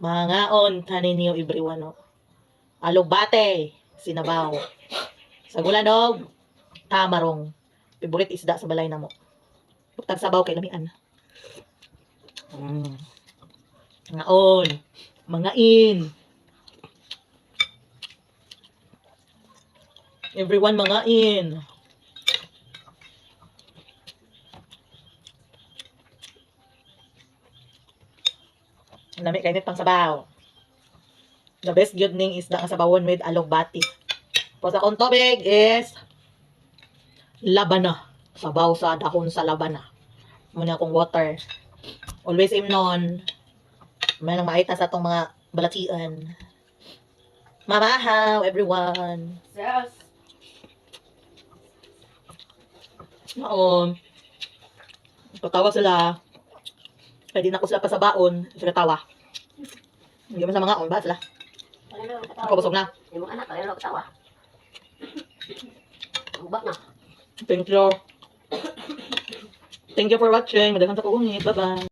Mangaon tanin niyo everyone no. Alugbate, sinabaw. Sagulanog, tamarong. Favorite isda sa balay namo. Butag sabaw kay lamian. Ngaon, mangain. Everyone mangain. Lami kay pang sabaw. The best good ning is ang sabawon with alugbati. Tapos akong tubig is labana. Sabaw sa dahon sa labana. Muna akong water. Always aim non. May nang maita sa itong mga balatian. Mamahaw, everyone. Yes. Noon. Patawa sila. Pwede na ko sila pasabaon. Sila tawa. Hindi mo sa mga on ba sila? Ako busog na. Yung anak, kaya lang katawa. Ubak na. Thank you. Thank you for watching. Madagang sa kuungit. Bye-bye.